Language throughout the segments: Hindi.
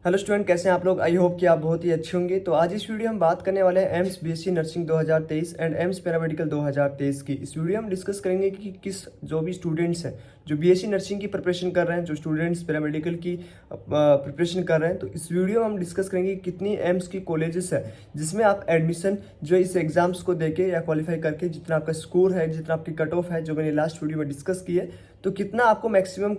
हेलो स्टूडेंट, कैसे हैं आप लोग। आई होप कि आप बहुत ही अच्छे होंगे। तो आज इस वीडियो में बात करने वाले हैं AIIMS BSc nursing 2023 and AIIMS paramedical 2023 की। इस वीडियो में हम डिस्कस करेंगे कि किस जो भी स्टूडेंट्स हैं जो बीएससी नर्सिंग की प्रिपरेशन कर रहे हैं, जो स्टूडेंट्स पैरामेडिकल की प्रिपरेशन कर रहे हैं, तो इस वीडियो में हम डिस्कस करेंगे कि कितनी एम्स की कॉलेजेस है जिसमें आप एडमिशन जो इस एग्जाम्स को देके या क्वालिफाई करके जितना आपका स्कोर है, जितना आपकी कट ऑफ है, जो मैंने लास्ट वीडियो में डिस्कस की है, तो कितना आपको मैक्सिमम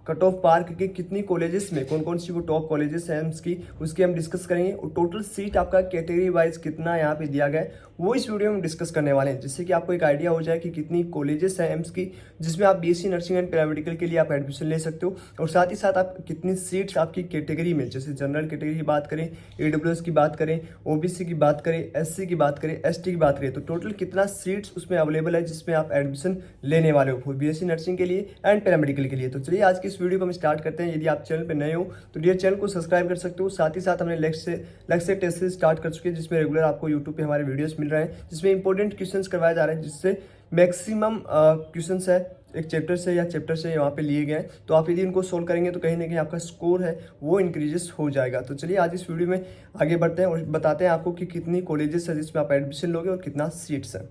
कट ऑफ पार करके कितनी कॉलेजेस में कौन कौन सी वो टॉप कॉलेजेस हैं एम्स की, उसकी हम डिस्कस करेंगे। और टोटल सीट आपका कैटेगरी वाइज कितना यहाँ पे दिया गया है वो इस वीडियो में डिस्कस करने वाले हैं, जिससे कि आपको एक आइडिया हो जाए कि कितनी कॉलेजेस हैं एम्स की जिसमें आप बीएससी नर्सिंग एंड पैरामेडिकल के लिए आप एडमिशन ले सकते हो। और साथ ही साथ आप कितनी सीट्स आपकी कैटेगरी में, जैसे जनरल कैटेगरी की बात करें, AWS की बात करें, OBC की बात करें, SC की बात करें, ST की बात करें, तो टोटल कितना सीट्स उसमें अवेलेबल है जिसमें आप एडमिशन लेने वाले हो बीएससी नर्सिंग के लिए एंड पैरामेडिकल के लिए। तो चलिए आज की इस वीडियो को हम स्टार्ट करते हैं। यदि आप चैनल पर नए हो तो डियर चैनल को सब्सक्राइब कर सकते हो। साथ ही साथ हमने लेक्चर टेस्ट से स्टार्ट कर चुके हैं जिसमें रेगुलर आपको यूट्यूब पे हमारे वीडियोस मिल रहे हैं, जिसमें इंपॉर्टेंट क्वेश्चंस करवाए जा रहे हैं, जिससे मैक्सिमम क्वेश्चंस है एक चैप्टर से वहाँ पे लिए गए हैं। तो आप यदि इनको सोल्व करेंगे तो कहीं ना कहीं आपका स्कोर है वो इंक्रीजेस हो जाएगा। तो चलिए आज इस वीडियो में आगे बढ़ते हैं और बताते हैं आपको कि कितनी कॉलेजेस है जिसमें आप एडमिशन लोगे और कितना सीट्स है।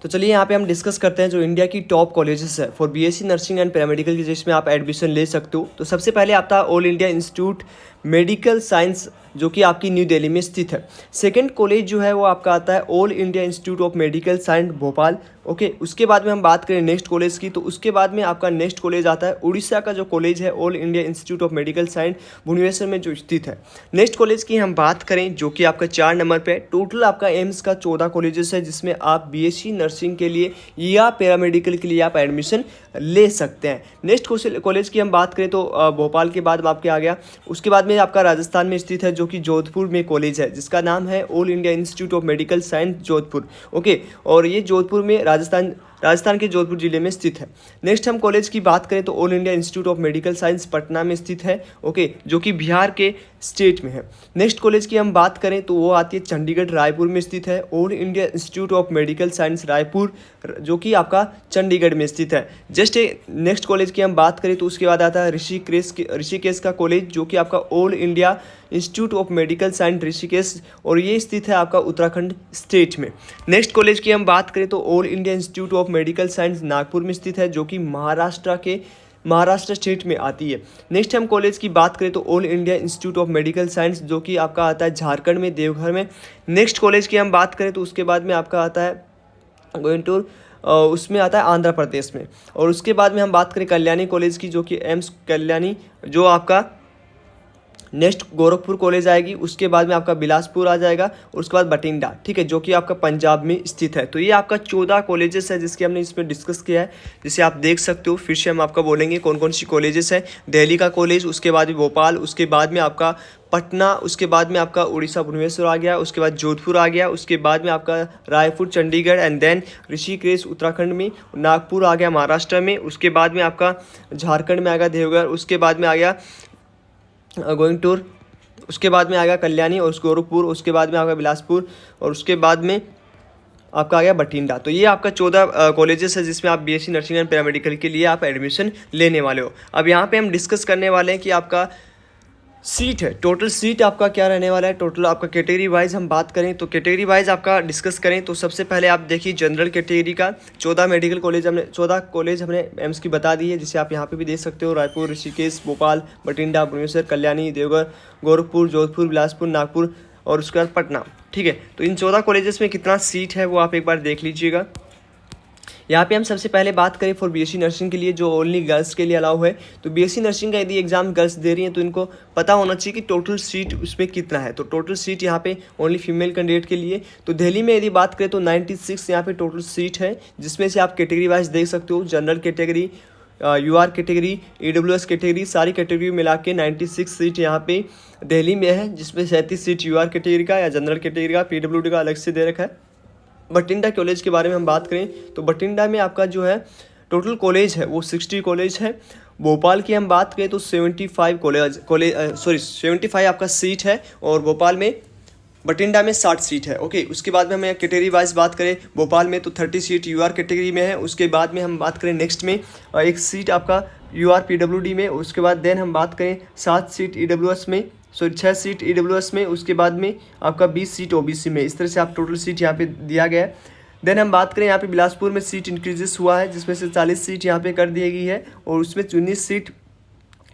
तो चलिए यहाँ पे हम डिस्कस करते हैं जो इंडिया की टॉप कॉलेजेस है for BSc nursing and paramedical की जिसमें आप एडमिशन ले सकते हो। तो सबसे पहले आता है All India institute medical science जो कि आपकी न्यू दिल्ली में स्थित है। सेकंड कॉलेज जो है वो आपका आता है All India Institute of Medical science Bhopal. Okay, उसके बाद में हम बात करें नेक्स्ट कॉलेज की, तो उसके बाद में आपका नेक्स्ट कॉलेज आता है उड़ीसा का जो कॉलेज है All India Institute of Medical Science Bhubaneswar में जो स्थित है। नेक्स्ट कॉलेज की हम बात करें जो कि आपका 4 नंबर पे, टोटल आपका एम्स का 14 कॉलेजेस है जिसमें आप बीएससी नर्सिंग के लिए या पैरामेडिकल के लिए आप एडमिशन ले सकते हैं। नेक्स्ट कॉलेज की हम बात करें तो भोपाल के बाद आपके आ गया, उसके बाद में आपका राजस्थान में स्थित है जो कि जोधपुर में कॉलेज है जिसका नाम है All India Institute of Medical science Jodhpur. Okay, और ये जोधपुर में राजस्थान के जोधपुर जिले में स्थित है। नेक्स्ट हम कॉलेज की बात करें तो all India Institute of Medical science Patna में स्थित है। ओके, जो कि बिहार के स्टेट में है। नेक्स्ट कॉलेज की हम बात करें तो वो आती है चंडीगढ़ रायपुर में स्थित है All India Institute of Medical science Raipur जो कि आपका चंडीगढ़ में स्थित है। जस्ट नेक्स्ट कॉलेज की हम बात करें तो उसके बाद आता है ऋषिकेश का कॉलेज जो कि आपका all India Institute of Medical science Rishikesh, और ये स्थित है आपका उत्तराखंड स्टेट में। नेक्स्ट कॉलेज की हम बात करें तो all India Institute of Medical science Nagpur में स्थित है जो कि महाराष्ट्र स्टेट में आती है। नेक्स्ट हम कॉलेज की बात करें तो all India Institute of Medical science जो कि आपका आता है झारखंड में देवघर में। नेक्स्ट कॉलेज की हम बात करें तो उसके बाद में आपका आता है गोइंग टू उसमें आता है आंध्र प्रदेश में। और उसके बाद में हम बात करें कल्याणी कॉलेज की जो कि एम्स कल्याणी, जो आपका नेक्स्ट गोरखपुर कॉलेज आएगी, उसके बाद में आपका बिलासपुर आ जाएगा और उसके बाद बठिंडा, ठीक है, जो कि आपका पंजाब में स्थित है। तो ये आपका 14 कॉलेजेस है जिसके हमने इसमें डिस्कस किया है, जिसे आप देख सकते हो। फिर से हम आपका बोलेंगे कौन कौन सी कॉलेजेस हैं। दिल्ली का कॉलेज, उसके बाद में भोपाल, उसके बाद में आपका पटना, उसके बाद में आपका उड़ीसा भुवनेश्वर आ गया, उसके बाद जोधपुर आ गया, उसके बाद में आपका रायपुर चंडीगढ़ एंड देन ऋषिकेश उत्तराखंड में, नागपुर आ गया महाराष्ट्र में, उसके बाद में आपका झारखंड में आ गया देवघर, उसके बाद में आ गया गोइंग टूर, उसके बाद में आ गया कल्याणी और गोरखपुर, उसके बाद में आ गया बिलासपुर और उसके बाद में आपका आ गया बठिंडा। तो ये आपका 14 कॉलेजेस है जिसमें आप बीएससी नर्सिंग एंड पैरामेडिकल के लिए आप एडमिशन लेने वाले हो। अब यहाँ पे हम डिस्कस करने वाले हैं कि आपका सीट है, टोटल सीट आपका क्या रहने वाला है। टोटल आपका कैटेगरी वाइज हम बात करें तो कैटेगरी वाइज आपका डिस्कस करें तो सबसे पहले आप देखिए जनरल कैटेगरी का 14 कॉलेज हमने एम्स की बता दी है, जिसे आप यहाँ पे भी देख सकते हो। रायपुर, ऋषिकेश, भोपाल, बठिंडा, भुवनेश्वर, कल्याणी, देवघर, गोरखपुर, जोधपुर, बिलासपुर, नागपुर और उसके बाद पटना, ठीक है। तो इन 14 कॉलेजेस में कितना सीट है वो आप एक बार देख लीजिएगा। यहाँ पे हम सबसे पहले बात करें फॉर बीएससी नर्सिंग के लिए जो ओनली गर्ल्स के लिए अलाउ है। तो बीएससी नर्सिंग का यदि एग्जाम गर्ल्स दे रही हैं तो इनको पता होना चाहिए कि टोटल सीट उसमें कितना है। तो टोटल सीट यहाँ पे ओनली फीमेल कैंडिडेट के लिए, तो दिल्ली में यदि बात करें तो 96 यहाँ पे टोटल सीट है, जिसमें से आप कैटेगरी वाइज देख सकते हो। General category, UR category, AWS category, सारी कैटेगरी मिला के 96 सीट यहाँ पे दिल्ली में है, जिसमें 37 सीट UR कैटेगरी का या जनरल कैटेगरी का, PWD का अलग से दे रखा है। बठिंडा कॉलेज के बारे में हम बात करें तो बठिंडा में आपका जो है टोटल कॉलेज है वो 60 कॉलेज है। भोपाल की हम बात करें तो 75 आपका सीट है और भोपाल में बठिंडा में 60 सीट है। ओके, उसके बाद में हमें कैटेगरी वाइज बात करें, भोपाल में तो 30 सीट यूआर कैटेगरी में है। उसके बाद में हम बात करें नेक्स्ट में एक सीट आपका यूआर पीडब्ल्यूडी में। उसके बाद देन हम बात करें 7 सीट ईडब्ल्यूएस में, सॉरी 6 सीट ईडब्ल्यूएस में। उसके बाद में आपका 20 सीट ओबीसी में। इस तरह से आप टोटल सीट यहाँ पे दिया गया है। देन हम बात करें यहाँ पे बिलासपुर में सीट इंक्रीजेस हुआ है, जिसमें से 40 सीट यहाँ पे कर दी गई है और उसमें 19 सीट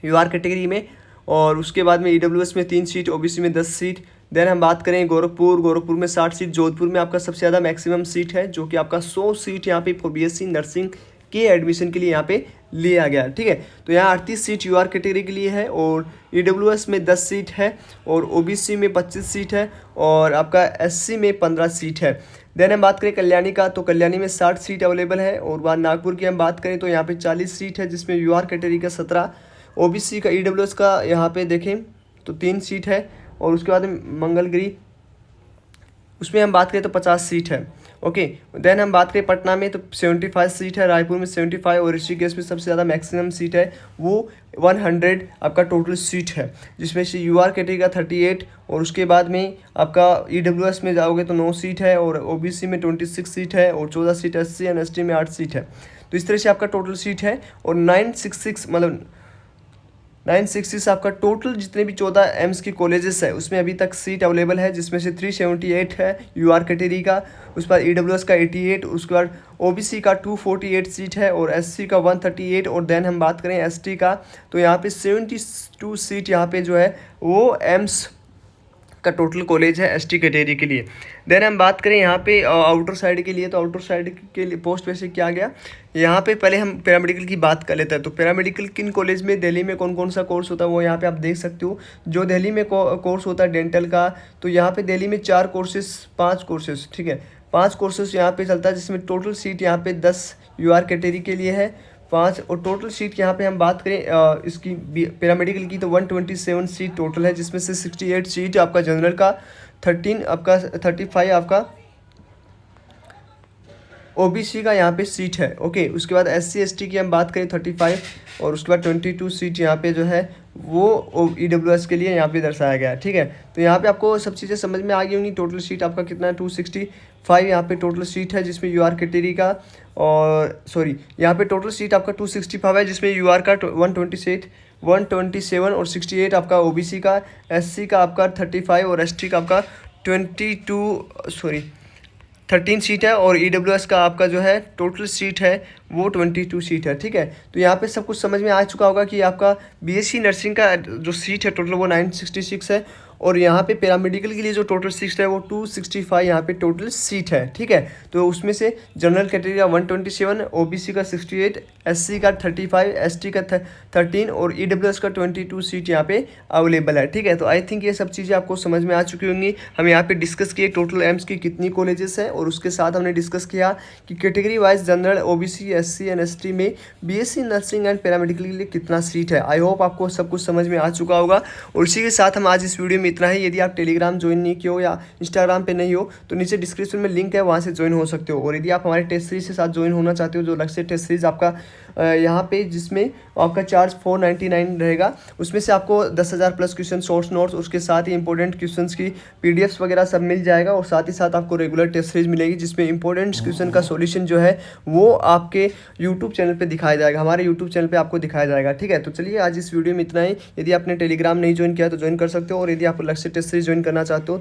यूआर कैटेगरी में। और उसके बाद में ईडब्ल्यूएस में 3 सीट, ओबीसी में 10 सीट। देन हम बात करें गोरखपुर में 60 सीट। जोधपुर में आपका सबसे ज़्यादा मैक्सिमम सीट है, जो कि आपका 100 सीट यहाँ पे फॉर बीएससी नर्सिंग के एडमिशन के लिए यहाँ पे लिया गया। ठीक है, तो यहाँ 38 सीट यूआर कैटेगरी के लिए है और ईडब्ल्यूएस में 10 सीट है और ओबीसी में 25 सीट है और आपका एससी में 15 सीट है। देन हम बात करें कल्याणी का, तो कल्याणी में 60 सीट अवेलेबल है। और वहाँ नागपुर की हम बात करें तो यहाँ पे 40 सीट है, जिसमें यूआर कैटेगरी का 17, ओबीसी का ईडब्ल्यूएस का यहाँ पे देखें तो 3 सीट है। और उसके बाद मंगलगिरी, उसमें हम बात करें तो 50 सीट है। ओके, देन हम बात करें पटना में तो 75 सीट है, रायपुर में 75 और ऋषिकेश में सबसे ज़्यादा मैक्सिमम सीट है, वो 100 आपका टोटल सीट है, जिसमें से यूआर कैटेगरी का 38 और उसके बाद में आपका ईडब्ल्यूएस में जाओगे तो 9 सीट है और ओबीसी में 26 सीट है और 14 सीट एससी एंड एसटी में 8 सीट है। तो इस तरह से आपका टोटल सीट है। और 966 मतलब 966 आपका टोटल जितने भी 14 एम्स की कॉलेजेस है उसमें अभी तक सीट अवेलेबल है, जिसमें से 378 है यूआर कैटेगरी का, उस पर ईडब्ल्यूएस का 88, उसके बाद ओबीसी का 248 सीट है और एससी का 138। और देन हम बात करें एसटी का तो यहाँ पे 72 सीट यहाँ पे जो है वो एम्स का टोटल कॉलेज है एसटी कैटेगरी के लिए। देन हम बात करें यहाँ पे आउटर साइड के लिए, तो आउटर साइड के लिए पोस्ट वैसे क्या गया यहाँ पे, पहले हम पैरामेडिकल की बात कर लेते हैं। तो पैरामेडिकल किन कॉलेज में दिल्ली में कौन कौन सा कोर्स होता है वो यहाँ पे आप देख सकते हो। जो दिल्ली में कोर्स होता है डेंटल का, तो यहाँ पे दिल्ली में 4 कोर्सेस 5 कोर्सेस, ठीक है 5 कोर्सेस यहाँ पे चलता है, जिसमें टोटल सीट यहाँ पे 10 यूआर कैटेगरी के लिए है 5। और टोटल सीट यहाँ पे हम बात करें इसकी पैरामेडिकल की तो 127 सीट टोटल है, जिसमें से 68 सीट आपका जनरल का, 13 आपका 35 आपका ओबीसी का यहाँ पे सीट है। ओके, उसके बाद एससी एसटी की हम बात करें 35 और उसके बाद 22 सीट यहाँ पे जो है वो ईडब्ल्यूएस के लिए यहाँ पे दर्शाया गया है। ठीक है, तो यहाँ पे आपको सब चीज़ें समझ में आ गई होंगी। टोटल सीट आपका कितना है 265 यहाँ पे टोटल सीट है, जिसमें यूआर कैटेगरी का और सॉरी यहाँ पे टोटल सीट आपका 265 है, जिसमें यूआर का 127 और 68 आपका ओबीसी का, एससी का आपका 35 और एसटी का आपका 13 सीट है और ईडब्ल्यूएस का आपका जो है टोटल सीट है वो 22 सीट है। ठीक है, तो यहाँ पे सब कुछ समझ में आ चुका होगा कि आपका बीएससी नर्सिंग का जो सीट है टोटल वो 966 है और यहाँ पे पैरामेडिकल के लिए जो टोटल सीट है वो 265 यहाँ पे टोटल सीट है। ठीक है, तो उसमें से जनरल कैटेगरी का 127, ओबीसी का 68, एससी का 35, एसटी का 13 और ईडब्ल्यूएस का 22 सीट यहाँ पे अवेलेबल है। ठीक है, तो आई थिंक ये सब चीज़ें आपको समझ में आ चुकी होंगी। हम यहाँ पे डिस्कस किए टोटल एम्स की कितनी कॉलेजेस हैं और उसके साथ हमने डिस्कस किया कि category wise general, OBC, SC and ST में बीएससी नर्सिंग एंड पैरामेडिकल के लिए कितना सीट है। आई होप आपको सब कुछ समझ में आ चुका होगा। और इसी के साथ हम आज इस वीडियो में इतना ही। यदि आप टेलीग्राम ज्वाइन नहीं किए हो या इंस्टाग्राम पे नहीं हो तो नीचे डिस्क्रिप्शन में लिंक है, वहाँ से ज्वाइन हो सकते हो। और यदि आप हमारे टेस्ट सीरीज के साथ ज्वाइन होना चाहते हो, जो लक्ष्य टेस्ट सीरीज आपका यहाँ पे जिसमें आपका चार्ज 499 रहेगा, उसमें से आपको 10,000 प्लस क्वेश्चन, शॉर्ट्स नोट्स, उसके साथ ही इंपॉर्टेंट क्वेश्चंस की पीडीएफ्स वगैरह सब मिल जाएगा। और साथ ही साथ आपको रेगुलर टेस्ट सीरीज मिलेगी, जिसमें इंपॉर्टेंट क्वेश्चन का सॉल्यूशन जो है वो आपके यूट्यूब चैनल पे दिखाया जाएगा, हमारे यूट्यूब चैनल पे आपको दिखाया जाएगा। ठीक है, तो चलिए आज इस वीडियो में इतना ही। यदि आपने टेलीग्राम नहीं ज्वाइन किया तो ज्वाइन कर सकते हो और यदि आप लक्ष्य टेस्ट सीरीज ज्वाइन करना चाहते हो